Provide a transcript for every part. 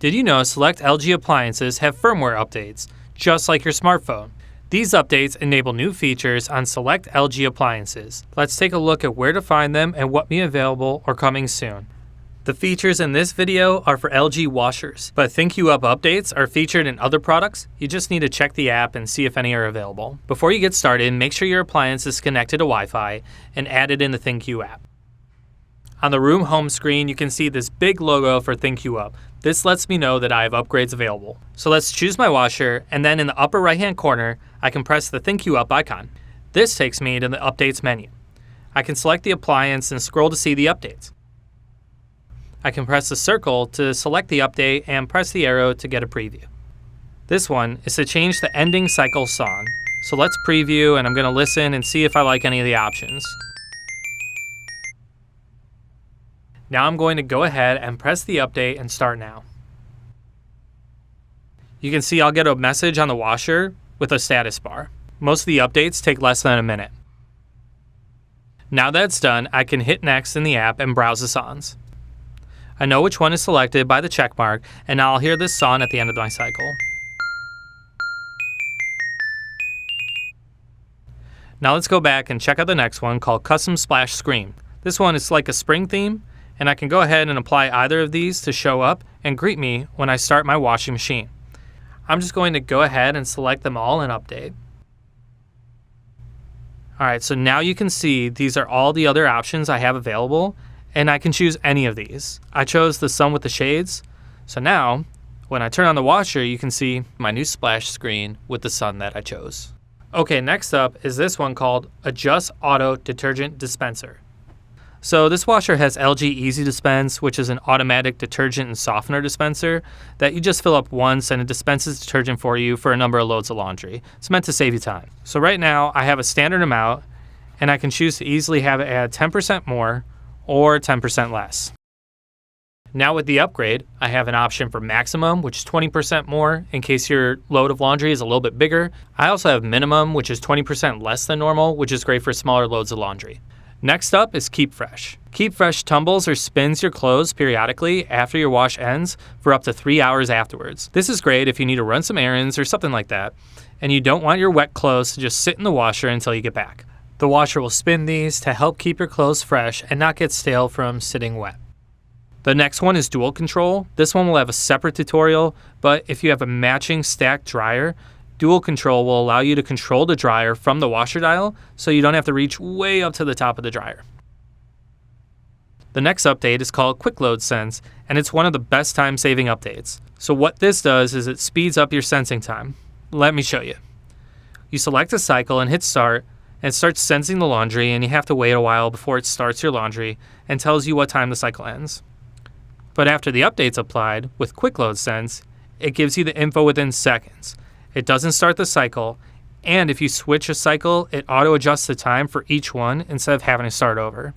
Did you know select LG appliances have firmware updates, just like your smartphone? These updates enable new features on select LG appliances. Let's take a look at where to find them and what may be available or coming soon. The features in this video are for LG washers, but ThinQ Up updates are featured in other products. You just need to check the app and see if any are available. Before you get started, make sure your appliance is connected to Wi-Fi and add it in the ThinQ app. On the room home screen, you can see this big logo for ThinQ Up. This lets me know that I have upgrades available. So let's choose my washer, and then in the upper right-hand corner, I can press the ThinQ Up icon. This takes me to the Updates menu. I can select the appliance and scroll to see the updates. I can press the circle to select the update and press the arrow to get a preview. This one is to change the ending cycle song. So let's preview, and I'm going to listen and see if I like any of the options. Now I'm going to go ahead and press the update and start now. You can see I'll get a message on the washer with a status bar. Most of the updates take less than a minute. Now that's done, I can hit next in the app and browse the songs. I know which one is selected by the check mark, and now I'll hear this song at the end of my cycle. Now let's go back and check out the next one called Custom Splash Screen. This one is like a spring theme, and I can go ahead and apply either of these to show up and greet me when I start my washing machine. I'm just going to go ahead and select them all and update. Alright, so now you can see these are all the other options I have available, and I can choose any of these. I chose the sun with the shades, so now when I turn on the washer, you can see my new splash screen with the sun that I chose. Okay, next up is this one called Adjust Auto Detergent Dispenser. So this washer has LG Easy Dispense, which is an automatic detergent and softener dispenser that you just fill up once and it dispenses detergent for you for a number of loads of laundry. It's meant to save you time. So right now I have a standard amount, and I can choose to easily have it add 10% more or 10% less. Now with the upgrade, I have an option for maximum, which is 20% more in case your load of laundry is a little bit bigger. I also have minimum, which is 20% less than normal, which is great for smaller loads of laundry. Next up is Keep Fresh. Keep Fresh tumbles or spins your clothes periodically after your wash ends for up to 3 hours afterwards. This is great if you need to run some errands or something like that, and you don't want your wet clothes to just sit in the washer until you get back. The washer will spin these to help keep your clothes fresh and not get stale from sitting wet. The next one is Dual Control. This one will have a separate tutorial, but if you have a matching stacked dryer, Dual Control will allow you to control the dryer from the washer dial, so you don't have to reach way up to the top of the dryer. The next update is called Quick Load Sense, and it's one of the best time-saving updates. So what this does is it speeds up your sensing time. Let me show you. You select a cycle and hit start, and it starts sensing the laundry, and you have to wait a while before it starts your laundry and tells you what time the cycle ends. But after the update's applied, with Quick Load Sense, it gives you the info within seconds. It doesn't start the cycle, and if you switch a cycle, it auto-adjusts the time for each one instead of having to start over.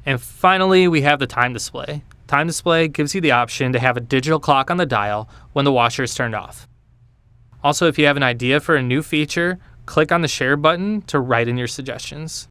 And finally, we have the time display. Time display gives you the option to have a digital clock on the dial when the washer is turned off. Also, if you have an idea for a new feature, click on the share button to write in your suggestions.